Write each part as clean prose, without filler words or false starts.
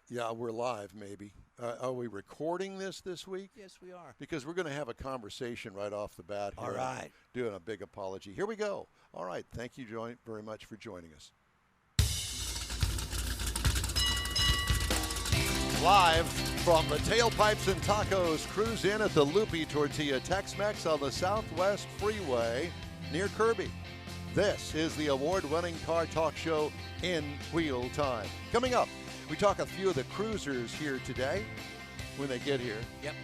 Yeah, we're live, maybe. Are we recording this week? Yes, we are. Because we're going to have a conversation right off the bat here. All right. Doing a big apology. Here we go. All right. Thank you very much for joining us. Live from the Tailpipes and Tacos Cruise In at the Lupe Tortilla Tex-Mex on the Southwest Freeway near Kirby. This is the award-winning car talk show in wheel time. Coming up, we talk a few of the cruisers here today when they get here. Yep.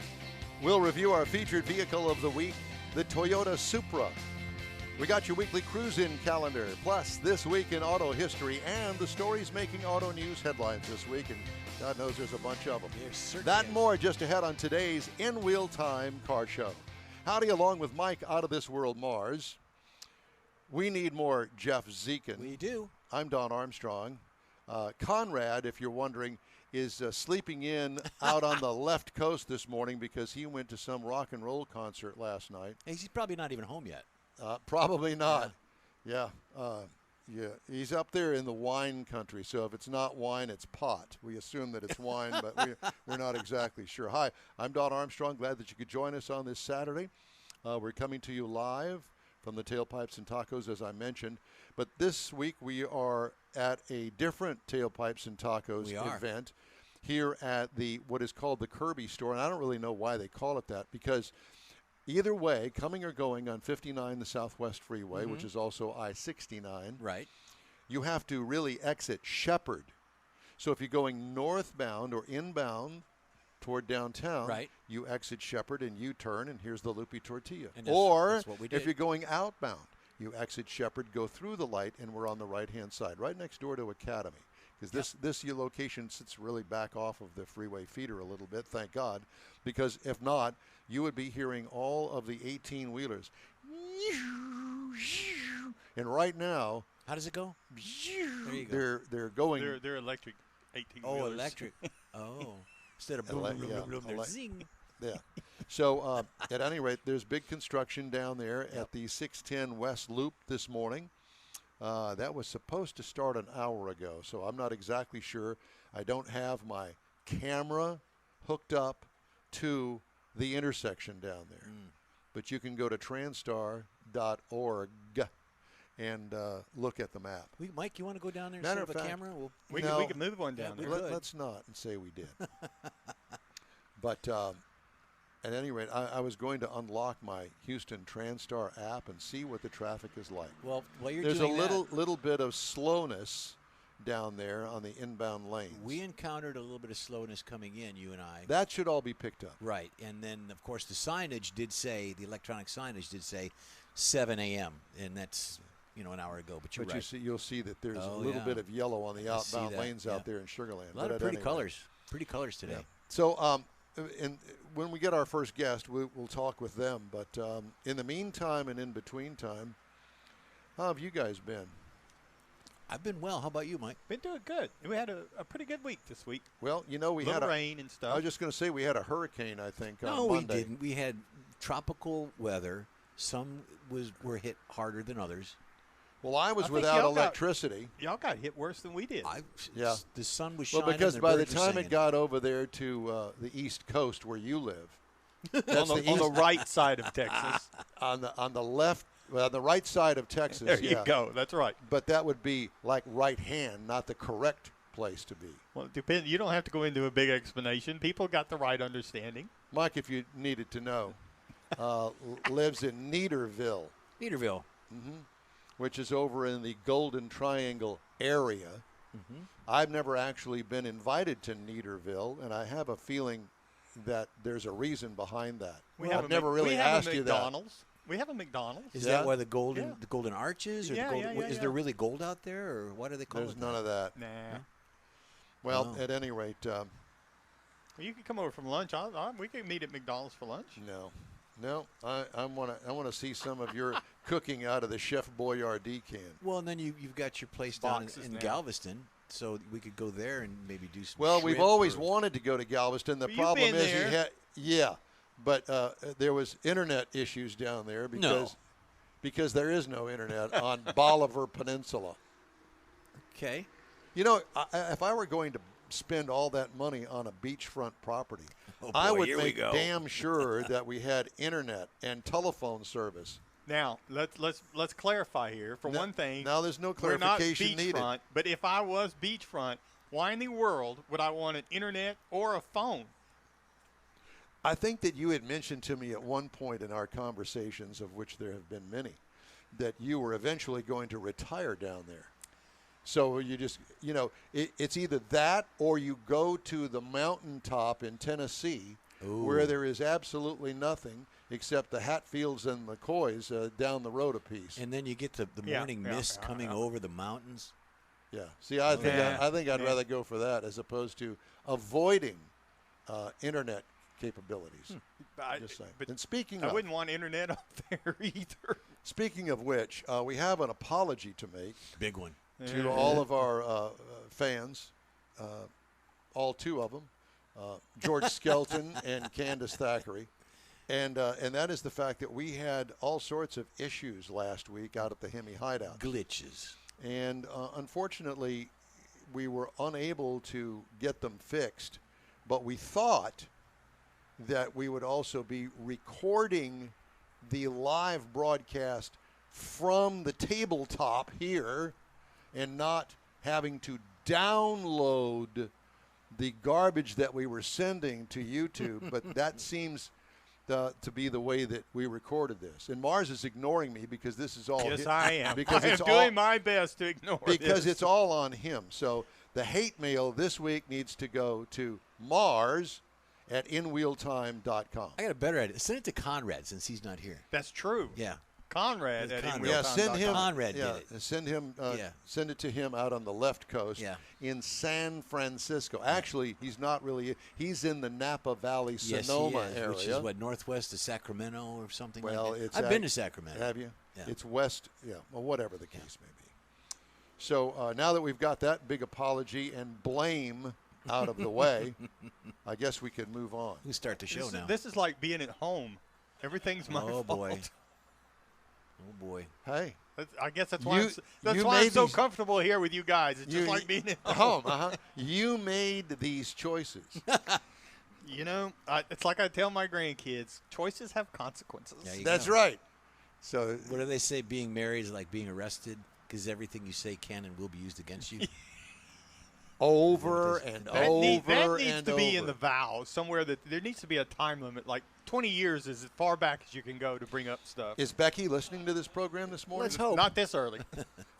We'll review our featured vehicle of the week, the Toyota Supra. We got your weekly cruise-in calendar, plus This Week in Auto History and the stories making auto news headlines this week, and God knows there's a bunch of them. That and more just ahead on today's In Wheel Time Car Show. Howdy, along with Mike out of this world Mars. We need more Jeff Zekin. We do. I'm Don Armstrong. Conrad, if you're wondering, is sleeping in out on the left coast this morning because he went to some rock and roll concert last night. He's probably not even home yet. Probably not. Yeah. He's up there in the wine country, so if it's not wine, it's pot. We assume that it's wine, but we're not exactly sure. Hi, I'm Don Armstrong. Glad that you could join us on this Saturday. We're coming to you live from the Tailpipes and Tacos, as I mentioned. But this week we are at a different Tailpipes and Tacos event here at what is called the Kirby store. And I don't really know why they call it that, because either way, coming or going on 59, the Southwest Freeway, which is also I-69, right, you have to really exit Shepherd. So if you're going northbound or inbound toward downtown, right, you exit Shepherd and U-turn, and here's the Lupe Tortilla. And or that's what we did. If you're going outbound, you exit Shepherd, go through the light, and we're on the right-hand side, right next door to Academy. Because this location sits really back off of the freeway feeder a little bit, thank God. Because if not, you would be hearing all of the 18-wheelers. And right now, how does it go? There you go. They're going. They're electric 18-wheelers. Oh, electric. Oh, instead of boom, boom, boom, boom, zing. Yeah. So at any rate, there's big construction down there at the 610 West Loop this morning. That was supposed to start an hour ago, so I'm not exactly sure. I don't have my camera hooked up to the intersection down there. But you can go to transtar.org and look at the map. Mike, you want to go down there and Matter set up of a fact, camera? We can move one down there. Let's not and say we did. But at any rate, I was going to unlock my Houston TransStar app and see what the traffic is like. Well, while you're There's doing a little bit of slowness down there on the inbound lanes. we encountered a little bit of slowness coming in, you and I. That should all be picked up. Right, and then, of course, the signage did say, the electronic signage did say 7 a.m., and that's, an hour ago, but you're right. You'll see that there's a little bit of yellow on the outbound lanes out there in Sugar Land. A lot of pretty colors. Pretty colors today. Yeah. So, and when we get our first guest, we'll talk with them. But in the meantime and in between time, how have you guys been? I've been well. How about you, Mike? Been doing good. We had a pretty good week this week. Well, we had rain and stuff. I was just going to say we had a hurricane, I think, on No, Monday. we didn't. We had tropical weather. Some were hit harder than others. Well, I was without electricity. Y'all got hit worse than we did. The sun was shining. Well, because by the time it got over there to the East Coast where you live, on the right side of Texas, on the left, well, the right side of Texas. There you go. That's right. But that would be like right hand, not the correct place to be. Well, it depends. You don't have to go into a big explanation. People got the right understanding. Mike, if you needed to know, lives in Neederville. Neederville. Which is over in the Golden Triangle area. I've never actually been invited to Neederville, and I have a feeling that there's a reason behind that. I've never really asked you that. We have a McDonald's. Is that why the golden arches? Or is there really gold out there, or what do they call it? There's none of that. Nah. Well, at any rate. You can come over from lunch. We can meet at McDonald's for lunch. No, I want to see some of your cooking out of the Chef Boyardee can. Well, and then you've got your place down in Galveston, so we could go there and maybe do some. Well, we've always wanted to go to Galveston. The problem is but there was internet issues down there because there is no internet on Bolivar Peninsula. Okay. If I were going to spend all that money on a beachfront property. Oh, I boy, would here we make go. damn sure that we had internet and telephone service. Now let's clarify here. For one thing, now there's no we're not clarification needed. beachfront. But if I was beachfront, why in the world would I want an internet or a phone? I think that you had mentioned to me at one point in our conversations, of which there have been many, that you were eventually going to retire down there. So you just, it's either that or you go to the mountaintop in Tennessee, where there is absolutely nothing except the Hatfields and McCoys down the road a piece. And then you get the morning mist coming over the mountains. Yeah. See, I think I'd rather go for that as opposed to avoiding internet capabilities. Just saying. But and speaking I of, wouldn't want internet up there either. Speaking of which, we have an apology to make. Big one. To all of our fans, all two of them, George Skelton and Candace Thackeray. And that is the fact that we had all sorts of issues last week out at the Hemi Hideout. Glitches. And unfortunately, we were unable to get them fixed. But we thought that we would also be recording the live broadcast from the tabletop here and not having to download the garbage that we were sending to YouTube. But that seems to be the way that we recorded this. And Mars is ignoring me because this is all Yes, I am. Because I am it's doing my best to ignore because this. it's all on him. So the hate mail this week needs to go to Mars at inwheeltime.com. I got a better idea. Send it to Conrad since he's not here. That's true. Yeah. Conrad at Conrad. Yeah, send him. Conrad yeah, did it. send him. Send it to him out on the left coast in San Francisco. Actually, he's not really. He's in the Napa Valley, Sonoma area, which is what, northwest of Sacramento or something. Well, like that? it's I've been to Sacramento. Have you? Yeah. It's west. Yeah, well, whatever the case may be. So now that we've got that big apology and blame out of the way, I guess we can move on. We start the show now. This is like being at home. Everything's my fault. Boy. Oh boy. Hey, I guess that's why you I'm made so these- comfortable here with you guys. It's just like being at home. You made these choices. It's like I tell my grandkids: choices have consequences. There you That's go. right. So What do they say? Being married is like being arrested because everything you say can and will be used against you. over and That over needs and to be over. in the vows somewhere. That there needs to be a time limit, like 20 years is as far back as you can go to bring up stuff. Is Becky listening to this program this morning? Let's hope. Not this early.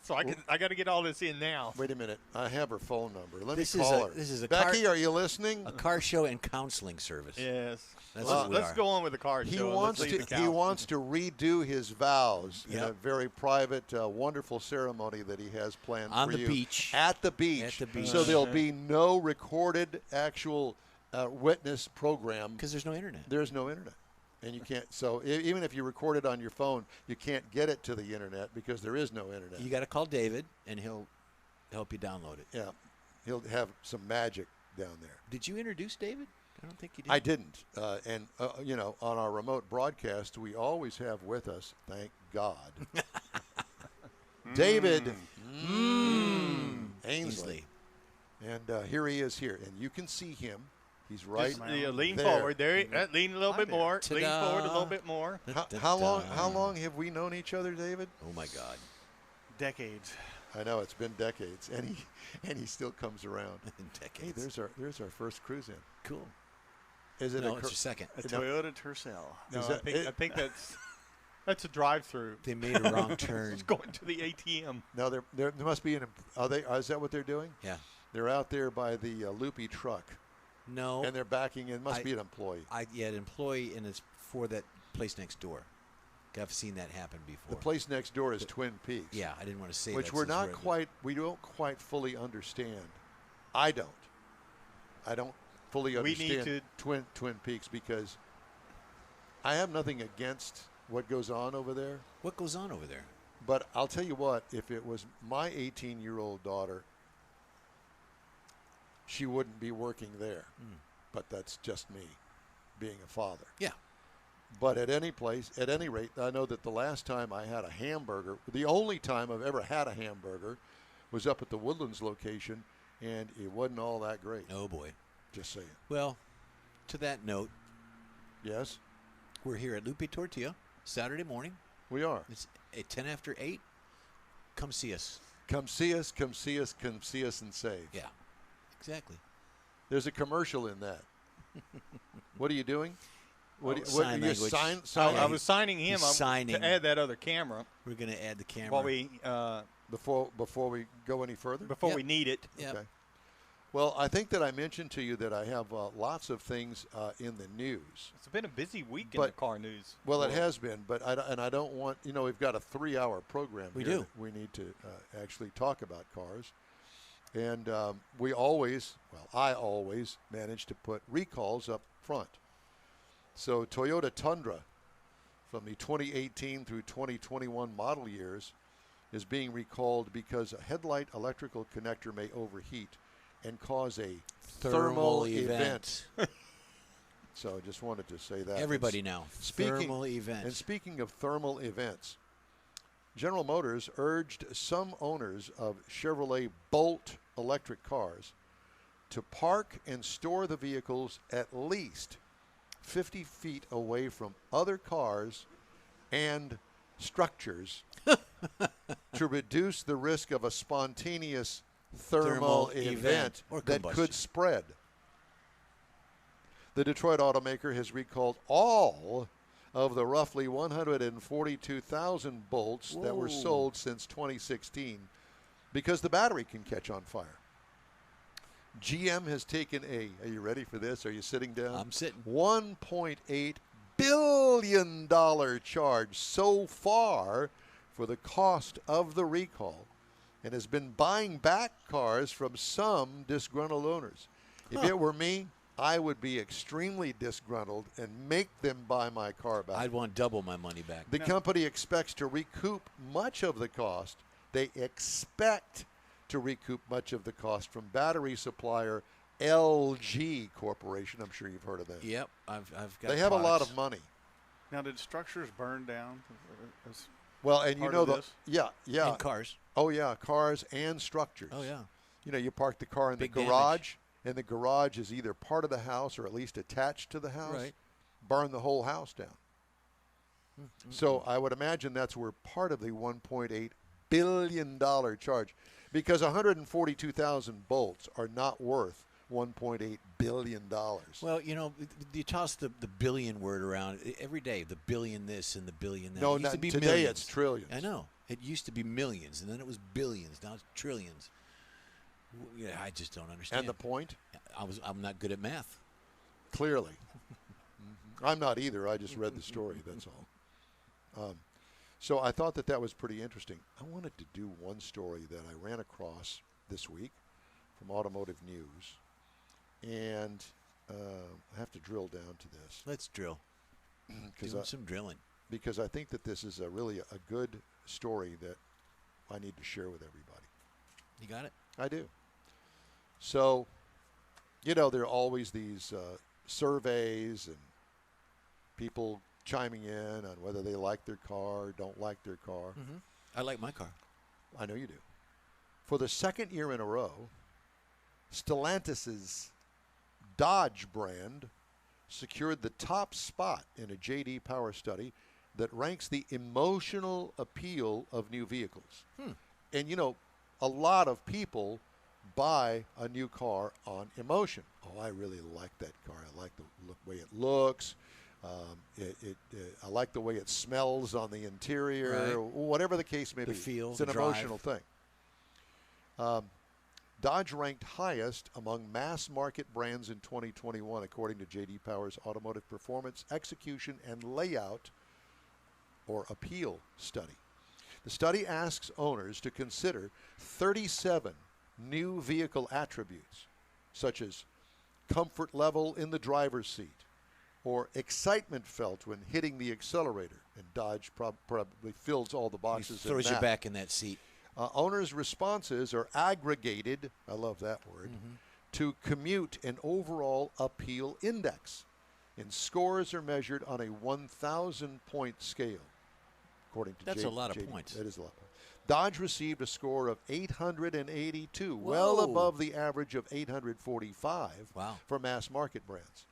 So I got to get all this in now. Wait a minute. I have her phone number. Let This me is call a- her. this is a Becky, car- are you listening? A car show and counseling service. Yes. That's Well, what we let's are. go on with the card He show. wants Let's leave the to. He cow. wants to redo his vows in Yep. a very private, wonderful ceremony that he has planned On for the you beach. At the beach. At the beach. So there'll be no recorded actual witness program. Because there's no internet. There's no internet, and you can't. So even if you record it on your phone, you can't get it to the internet because there is no internet. You got to call David, and he'll help you download it. Yeah, he'll have some magic down there. Did you introduce David? I don't think you did. I didn't. And on our remote broadcast, we always have with us, thank God, David Ainsley. And here he is here. And you can see him. He's right Just, lean there. forward. There. Lean a little bit more. Ta-da. Lean forward a little bit more. How long have we known each other, David? Oh, my God. Decades. I know, it's been decades. And he still comes around. Decades. Hey, there's our first cruise in. Cool. Is it No, a it's your second. A No. Toyota Tercel. No, Is I that think, it? I think that's a drive-through. They made a wrong turn. It's going to the ATM. No, there must be is that what they're doing? Yeah. They're out there by the Lupe truck, No. and they're backing in. Must be an employee. An employee, and it's for that place next door. I've seen that happen before. The place next door is Twin Peaks. Yeah, I didn't want to say which that we're since not at the- quite. We don't quite fully understand. I don't fully We need understand Twin Peaks because I have nothing against what goes on over there. What goes on over there? But I'll tell you what, if it was my 18-year-old daughter, she wouldn't be working there. But that's just me being a father. Yeah. But at any rate, I know that the last time I had a hamburger, the only time I've ever had a hamburger was up at the Woodlands location, and it wasn't all that great. Oh, boy. Just saying. Well, to that note, Yes, we're here at Lupe Tortilla Saturday morning. we are. It's at 10 after 8. Come see us. Come see us, come see us, come see us, and save. Yeah, exactly. There's a commercial in that. What are you doing? Sign you language. I was signing him He's up signing. to add that other camera We're going to add the camera. while we before we go any further? before Yep. we need it. Yep. Okay. Well, I think that I mentioned to you that I have lots of things in the news. It's been a busy week in But- the car news. Well, it world. has been, but I don't want, we've got a 3-hour program We here do. that we need to actually talk about cars. And I always manage to put recalls up front. So Toyota Tundra from the 2018 through 2021 model years is being recalled because a headlight electrical connector may overheat and cause a thermal event. So I just wanted to say that. Everybody now. Thermal event. And speaking of thermal events, General Motors urged some owners of Chevrolet Bolt electric cars to park and store the vehicles at least 50 feet away from other cars and structures to reduce the risk of a spontaneous thermal event or that combustion. could spread. The Detroit automaker has recalled all of the roughly 142,000 bolts that were Whoa. sold since 2016 because the battery can catch on fire. GM has taken are you ready for this? Are you sitting down? I'm sitting. $1.8 billion charge so far for the cost of the recall and has been buying back cars from some disgruntled owners. If it were me, I would be extremely disgruntled and make them buy my car back. I'd want double my money back. The company expects to recoup much of the cost. They expect to recoup much of the cost from battery supplier LG Corporation. I'm sure you've heard of that. Yep, I've got. They have a lot products. of money. Now, did structures burn down? Well, and you Part know of this? yeah. And cars. Oh yeah, cars and structures. Oh yeah. You park the car in Big the garage, and the garage is either part of the house or at least attached to the house. Right. Burn the whole house down. So I would imagine that's where part of the $1.8 billion charge, because 142,000 bolts are not worth $1.8 billion. Well, you toss the billion word around every day. The billion this and the billion that. No, It used to be today millions. it's trillions. I know. It used to be millions, and then it was billions. Now it's trillions. Yeah, I just don't understand. And the point? I'm not good at math. Clearly. I'm not either. I just read the story, that's all. So I thought that was pretty interesting. I wanted to do one story that I ran across this week from Automotive News, and I have to drill down to this. Let's drill. Because Some drilling. because I think that this is really a good story that I need to share with everybody. You got it? I do. So, there are always these surveys and people chiming in on whether they like their car or don't like their car. Mm-hmm. I like my car. I know you do. For the second year in a row, Stellantis's Dodge brand secured the top spot in a J.D. Power study that ranks the emotional appeal of new vehicles. And, a lot of people buy a new car on emotion. Oh, I really like that car. I like the way it looks. I like the way it smells on the interior. Right. Whatever the case may The be. feel, It's an the drive. emotional thing. Dodge ranked highest among mass market brands in 2021, according to J.D. Power's Automotive Performance, Execution, and Layout, or Appeal study. The study asks owners to consider 37 new vehicle attributes, such as comfort level in the driver's seat, or excitement felt when hitting the accelerator. And Dodge probably fills all the boxes. Throws in you that. back in that seat. Owners' responses are aggregated, I love that word, to commute an overall appeal index. And scores are measured on a 1,000-point scale, according to That's a lot of JD. points. That is a lot. Dodge received a score of 882, well Whoa. above the average of 845 Wow. for mass market brands.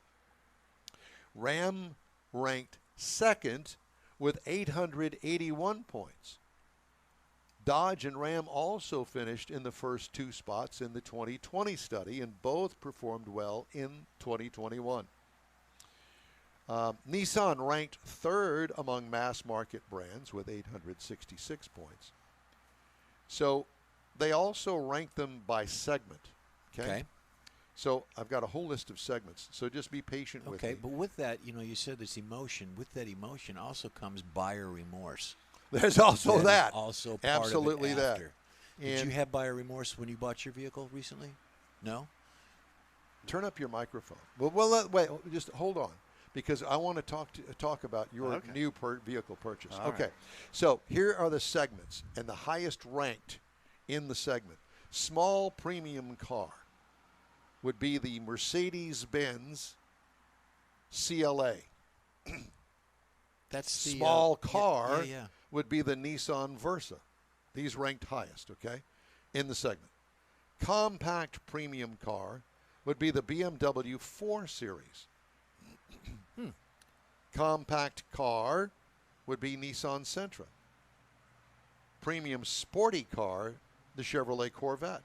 Ram ranked second with 881 points. Dodge and Ram also finished in the first 2 spots in the 2020 study, and both performed well in 2021. Nissan ranked third among mass market brands with 866 points. So they also ranked them by segment. Okay. So I've got a whole list of segments. So just be patient with me. Okay, but with that, you said this emotion. With that emotion also comes buyer remorse. There's also That is that. also part Absolutely of it that. after. Did you have buyer remorse when you bought your vehicle recently? No? Turn up your microphone. Well, wait, just hold on, because I want to talk about your new vehicle purchase. All okay, right. so here are the segments, and the highest ranked in the segment. Small premium car would be the Mercedes-Benz CLA. That's the Small car Yeah. would be the Nissan Versa. These ranked highest, okay, in the segment. Compact premium car would be the BMW 4 Series. Compact car would be Nissan Sentra. Premium sporty car, the Chevrolet Corvette.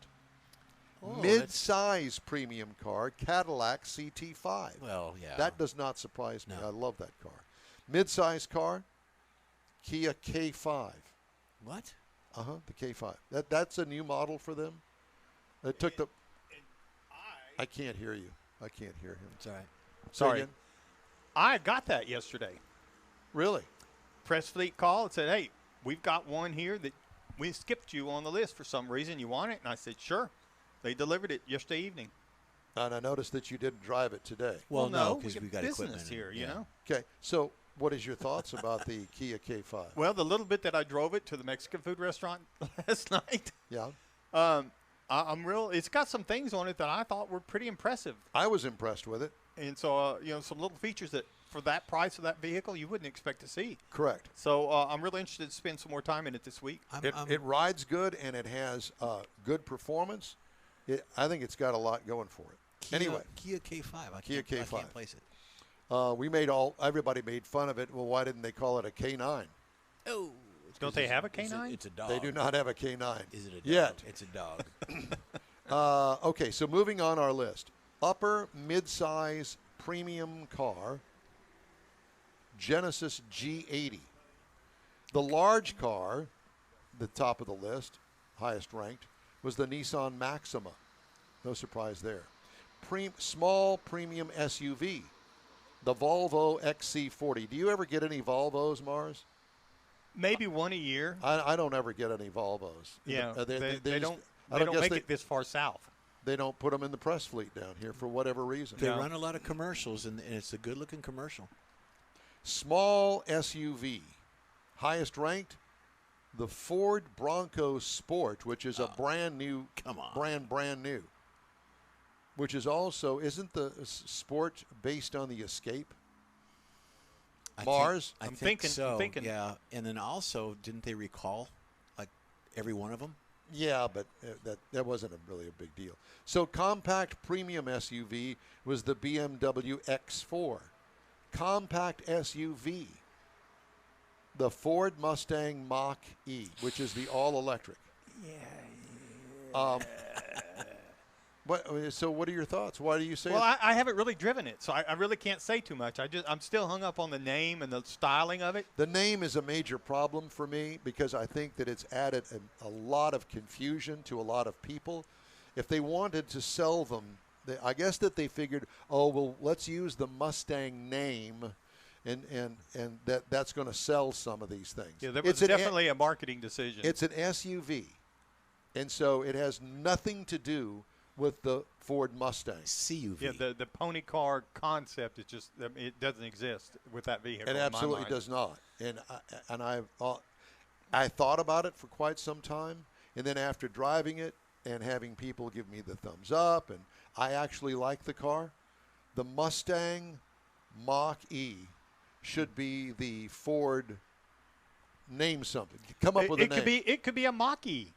Oh, Mid-size premium car, Cadillac CT5. Well, yeah. That does not surprise me. No. I love that car. Mid-size car, Kia K5. What? The K5. That's a new model for them. It took the. I can't hear you. I can't hear him. It's all right. Say Sorry. again? I got that yesterday. Really? Press fleet called and said, hey, we've got one here that we skipped you on the list for some reason. You want it? And I said, sure. They delivered it yesterday evening. And I noticed that you didn't drive it today. Well, no, because we we got business equipment here, you know. Okay. So, what is your thoughts about the Kia K5? Well, the little bit that I drove it to the Mexican food restaurant last night, Yeah. I'm real. It's got some things on it that I thought were pretty impressive, I was impressed with it. and so some little features that for that price of that vehicle you wouldn't expect to see. Correct. So I'm really interested to spend some more time in it this week. It rides good, and it has good performance. I think it's got a lot going for it. Anyway, Kia K5. I Kia can't K5. place it. Everybody made fun of it. Well, why didn't they call it a K9? Oh. Don't they have a K9? It's a dog. They do not have a K9. Is it a dog? Yet. It's a dog. Okay, so moving on our list. Upper mid-size premium car, Genesis G80. The large car, the top of the list, highest ranked, was the Nissan Maxima. No surprise there. Small premium SUV, the Volvo XC40. Do you ever get any Volvos, Mars? Maybe one a year. I don't ever get any Volvos. Yeah, they just- don't. I They don't guess make it this far south. They don't put them in the press fleet down here for whatever reason. They Yeah. run a lot of commercials, and it's a good-looking commercial. Small SUV, highest ranked, the Ford Bronco Sport, which is a brand new, Come on. brand new. Which is also, isn't the Sport based on the Escape? Mars? I I'm think thinking- so. I'm thinking. Yeah, and then also, didn't they recall like every one of them? Yeah, but that wasn't really a big deal. So compact premium SUV was the BMW X4. Compact SUV, the Ford Mustang Mach-E, which is the all-electric. So what are your thoughts? Why do you say Well, it? I haven't really driven it, so I really can't say too much. I'm still hung up on the name and the styling of it. The name is a major problem for me because I think that it's added a lot of confusion to a lot of people. If they wanted to sell them, I guess that they figured, oh, well, let's use the Mustang name, and that's going to sell some of these things. Yeah, that was definitely a marketing decision. It's an SUV, and so it has nothing to do with the Ford Mustang. CUV. yeah, the pony car concept is just it doesn't exist with that vehicle. It in my absolutely mind. does not. And I thought about it for quite some time, and then after driving it and having people give me the thumbs up, and I actually like the car. The Mustang Mach-E should be the Ford Name something. Come up with a name. It could be a Mach-E,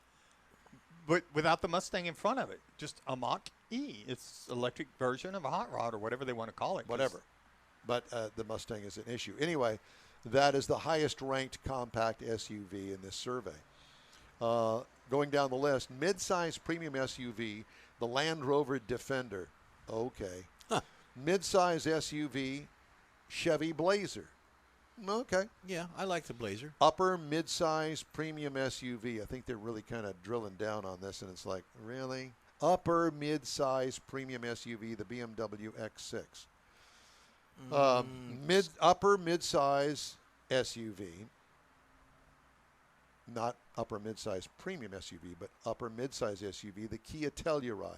but without the Mustang in front of it. Just a Mach-E. It's electric version of a hot rod or whatever they want to call it. Whatever. But the Mustang is an issue. Anyway, that is the highest ranked compact SUV in this survey. Going down the list, midsize premium SUV, the Land Rover Defender. Okay. Huh. Midsize SUV, Chevy Blazer. Okay. Yeah, I like the Blazer. Upper midsize premium SUV. I think they're really kind of drilling down on this, and it's like, really? Upper midsize premium SUV, the BMW X6. Upper midsize SUV, not upper midsize premium SUV, but upper midsize SUV, the Kia Telluride.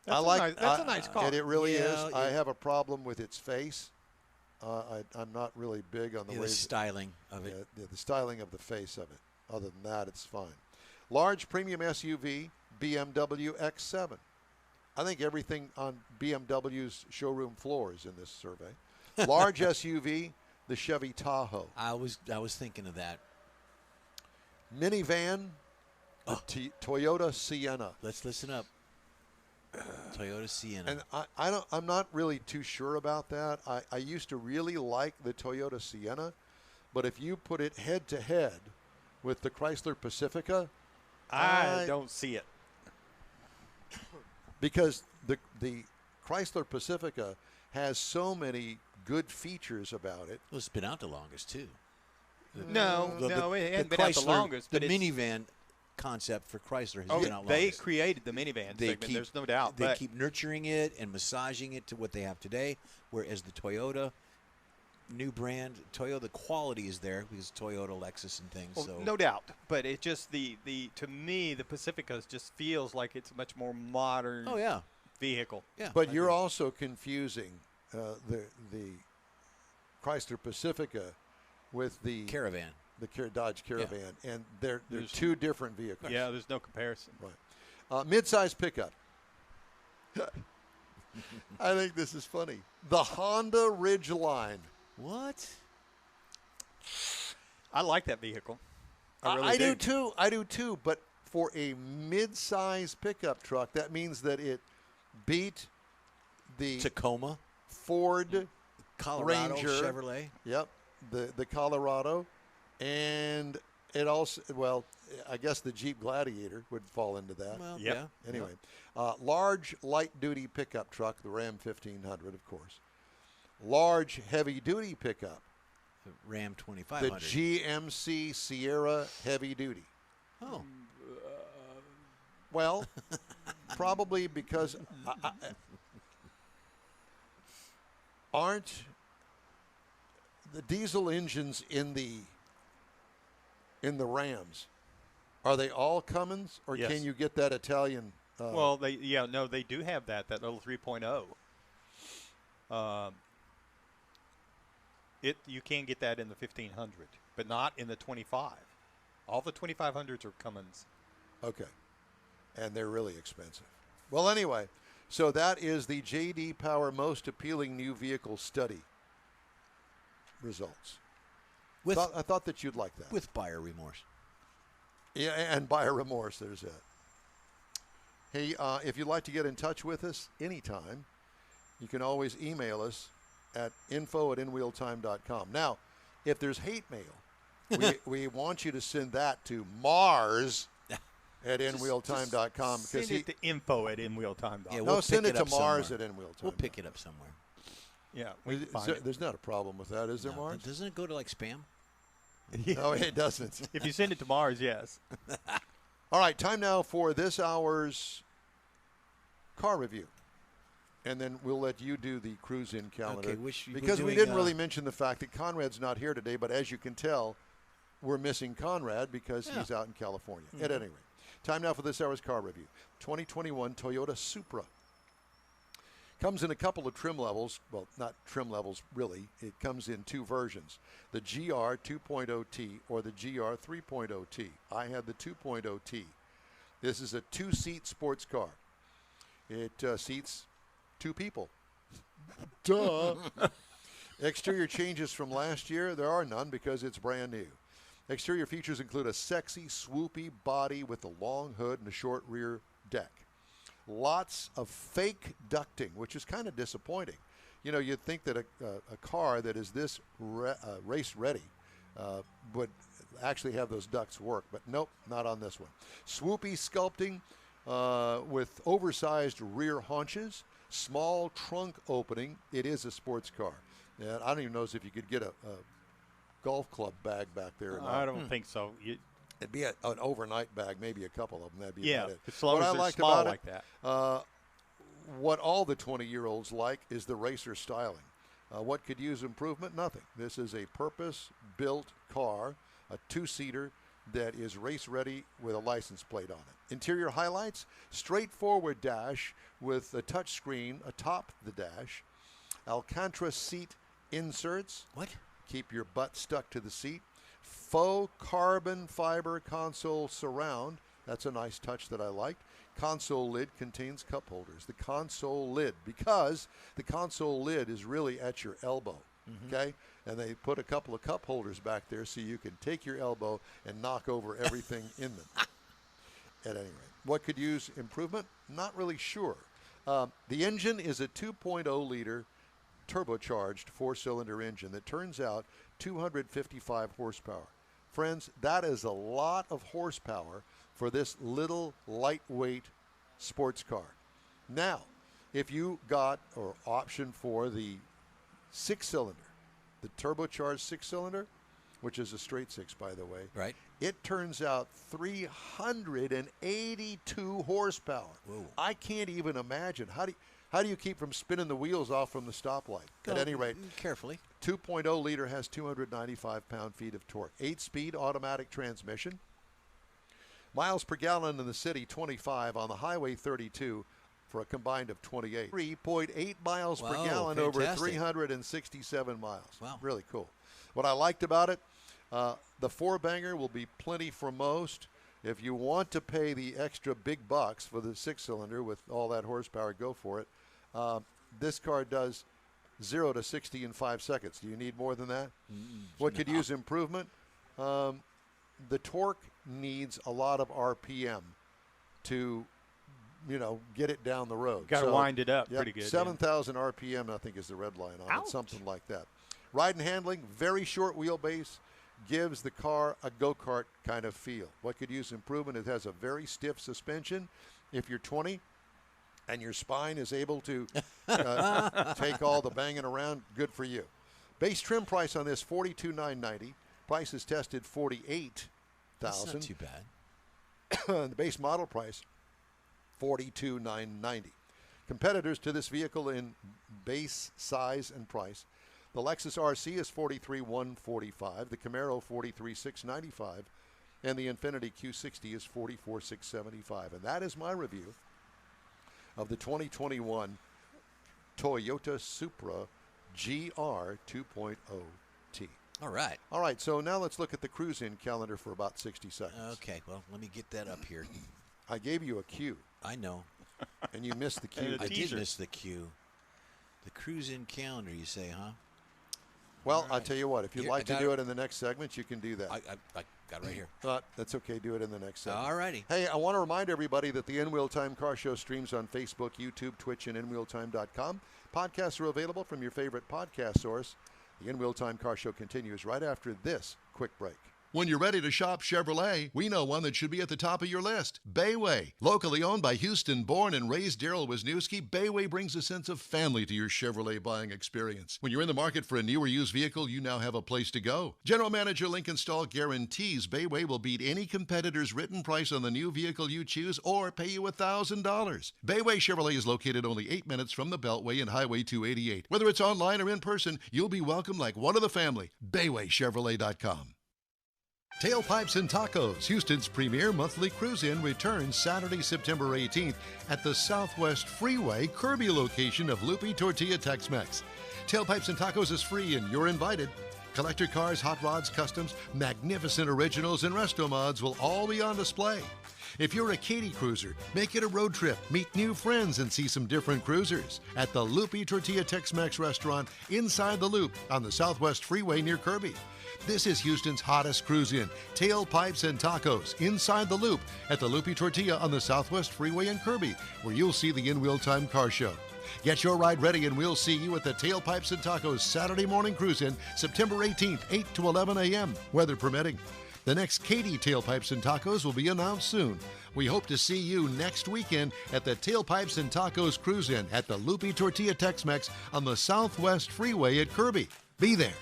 That's a nice car. And it really Yeah, is. I have a problem with its face. I'm not really big on the way The styling of it. the styling of the face of it. Other than that, it's fine. Large premium SUV, BMW X7. I think everything on BMW's showroom floor is in this survey. Large SUV, the Chevy Tahoe. I was thinking of that. Minivan, the Toyota Sienna. Let's listen up. Toyota Sienna. And I'm not really too sure about that. I used to really like the Toyota Sienna, but if you put it head to head with the Chrysler Pacifica, I don't see it. Because the Chrysler Pacifica has so many good features about it. Well, it's been out the longest too. No, it hasn't been out the longest. The But minivan concept for Chrysler has been out they longest. created the minivan segment. There's no doubt. They but keep nurturing it and massaging it to what they have today. Whereas the Toyota, new brand, Toyota quality is there because Toyota, Lexus, and things. well, so no doubt. But it just to me the Pacifica just feels like it's a much more modern oh yeah, vehicle. yeah. But I you're agree. also confusing the Chrysler Pacifica with the Caravan. Dodge Caravan, and they're two different vehicles. Yeah, there's no comparison. Right. Mid-size pickup. I think this is funny. The Honda Ridgeline. What? I like that vehicle. I do too. I do too. But for a mid-size pickup truck, that means that it beat the Tacoma, Ford Colorado, Ranger. Chevrolet. Yep, the Colorado, and it also, well, I guess the Jeep Gladiator would fall into that. Well, Yep. yeah. Anyway, large light-duty pickup truck, the Ram 1500, of course. Large heavy-duty pickup, The Ram the 2500. GMC Sierra Heavy Duty. Oh, Well, probably because aren't the diesel engines in the Rams, are they all Cummins, or Yes. can you get that Italian? Well, they do have that little 3.0. You can get that in the 1500, but not in the 25. All the 2500s are Cummins. Okay, and they're really expensive. Well, anyway, so that is the J.D. Power Most Appealing New Vehicle Study results. with I thought that you'd like that. with buyer remorse. Yeah, and buyer remorse, there's that. Hey, if you'd like to get in touch with us anytime, you can always email us at info@inwheeltime.com. Now, if there's hate mail, we want you to send that to Mars at inwheeltime.com. Send it to info@inwheeltime.com. Yeah, No, we'll send pick it it to up Mars somewhere. at inwheeltime. We'll pick it up somewhere. Yeah, we can find it. There's not a problem with that, is there, No, Mars? doesn't it go to like spam? No, it doesn't. If you send it to Mars, yes. All right, time now for this hour's car review. And then we'll let you do the cruise-in calendar. Okay, we're because we doing, didn't really mention the fact that Conrad's not here today, but as you can tell, we're missing Conrad because he's out in California. At any rate, time now for this hour's car review. 2021 Toyota Supra. Comes in a couple of trim levels. Well, not trim levels, really. It comes in two versions, the GR 2.0T or the GR 3.0T. I have the 2.0T. This is a two-seat sports car. It seats two people. Duh. Exterior changes from last year, there are none because it's brand new. Exterior features include a sexy, swoopy body with a long hood and a short rear deck. Lots of fake ducting, which is kind of disappointing. You know, you'd think that a car that is this race ready would actually have those ducts work, but nope, not on this one. Swoopy sculpting with oversized rear haunches, small trunk opening. It is a sports car. And I don't even know if you could get a golf club bag back there. I don't think so. It'd be an overnight bag, maybe a couple of them. That'd be Yeah, about it. as long What as I they're liked small about like it, that. what all the 20-year-olds like is the racer styling. What could use improvement? Nothing. This is a purpose-built car, a two-seater that is race-ready with a license plate on it. Interior highlights, straightforward dash with a touch screen atop the dash, Alcantara seat inserts. What? Keep your butt stuck to the seat. Faux carbon fiber console surround. That's a nice touch that I liked. Console lid contains cup holders. The console lid, because the console lid is really at your elbow, okay? And they put a couple of cup holders back there so you can take your elbow and knock over everything in them. At any rate, what could use improvement? Not really sure. The engine is a 2.0-liter turbocharged four-cylinder engine that turns out 255 horsepower. Friends, that is a lot of horsepower for this little lightweight sports car. Now, if you got or option for the six-cylinder, the turbocharged six-cylinder, which is a straight six, by the way, Right. it turns out 382 horsepower. Whoa. I can't even imagine. How do you keep from spinning the wheels off from the stoplight? At any rate, Carefully. 2.0 liter has 295 pound-feet of torque. 8-speed automatic transmission. Miles per gallon in the city, 25. On the highway, 32, for a combined of 28. 3.8 miles per Wow, gallon over fantastic. 367 miles. Wow. Really cool. What I liked about it, the four-banger will be plenty for most. If you want to pay the extra big bucks for the six-cylinder with all that horsepower, go for it. This car does 0 to 60 in 5 seconds. Do you need more than that? What could use improvement? The torque needs a lot of RPM to, get it down the road. Got to wind it up Yep, pretty good. 7,000 RPM, I think, is the red line on Ouch. it, something like that. Ride and handling, very short wheelbase, gives the car a go-kart kind of feel. What could use improvement? It has a very stiff suspension. If you're 20 and your spine is able to take all the banging around, good for you. Base trim price on this, $42,990. Price is tested $48,000. That's not too bad. The base model price, $42,990. Competitors to this vehicle in base size and price: the Lexus RC is $43,145, the Camaro $43,695, and the Infiniti Q60 is $44,675. And that is my review of the 2021 Toyota Supra GR 2.0T. All right. All right, so now let's look at the cruise-in calendar for about 60 seconds. Okay, well, let me get that up here. I gave you a cue, I know. and you missed the cue. And I a did teaser. miss the cue. The cruise-in calendar, you say, huh? Well, I'll tell you what. If you'd Here, like I to got do it. it in the next segment, you can do that. I got it right here. But that's okay. Do it in the next segment. All righty. Hey, I want to remind everybody that the In Wheel Time Car Show streams on Facebook, YouTube, Twitch, and InWheelTime.com. Podcasts are available from your favorite podcast source. The In Wheel Time Car Show continues right after this quick break. When you're ready to shop Chevrolet, we know one that should be at the top of your list. Bayway. Locally owned by Houston-born and raised Daryl Wisniewski, Bayway brings a sense of family to your Chevrolet buying experience. When you're in the market for a new or used vehicle, you now have a place to go. General Manager Lincoln Stahl guarantees Bayway will beat any competitor's written price on the new vehicle you choose or pay you $1,000. Bayway Chevrolet is located only 8 minutes from the Beltway and Highway 288. Whether it's online or in person, you'll be welcomed like one of the family. BaywayChevrolet.com. Tailpipes and Tacos, Houston's premier monthly cruise-in, returns Saturday, September 18th at the Southwest Freeway Kirby location of Lupe Tortilla Tex-Mex. Tailpipes and Tacos is free and you're invited. Collector cars, hot rods, customs, magnificent originals, and resto mods will all be on display. If you're a Katy cruiser, make it a road trip, meet new friends, and see some different cruisers at the Lupe Tortilla Tex-Mex restaurant inside the Loop on the Southwest Freeway near Kirby. This is Houston's hottest cruise-in, Tailpipes and Tacos, inside the Loop at the Lupe Tortilla on the Southwest Freeway in Kirby, where you'll see the In Wheel Time car show. Get your ride ready and we'll see you at the Tailpipes and Tacos Saturday morning cruise-in, September 18th, 8 to 11 a.m., weather permitting. The next Katy Tailpipes and Tacos will be announced soon. We hope to see you next weekend at the Tailpipes and Tacos Cruise-In at the Lupe Tortilla Tex-Mex on the Southwest Freeway at Kirby. Be there.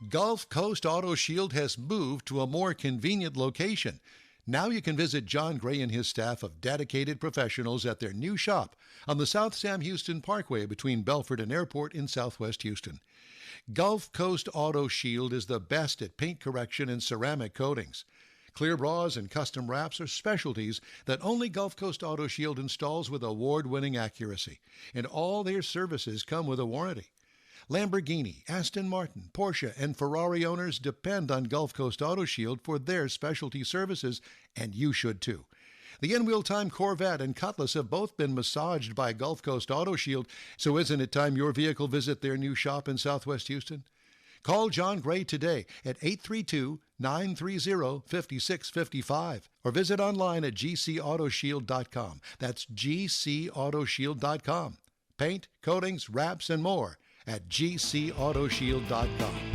Gulf Coast Auto Shield has moved to a more convenient location. Now you can visit John Gray and his staff of dedicated professionals at their new shop on the South Sam Houston Parkway between Belford and Airport in Southwest Houston. Gulf Coast Auto Shield is the best at paint correction and ceramic coatings. Clear bras and custom wraps are specialties that only Gulf Coast Auto Shield installs with award-winning accuracy, and all their services come with a warranty. Lamborghini, Aston Martin, Porsche, and Ferrari owners depend on Gulf Coast Auto Shield for their specialty services, and you should too. The In-Wheel Time Corvette and Cutlass have both been massaged by Gulf Coast Auto Shield, so isn't it time your vehicle visit their new shop in Southwest Houston? Call John Gray today at 832-930-5655 or visit online at gcautoshield.com. That's gcautoshield.com. Paint, coatings, wraps, and more at gcautoshield.com.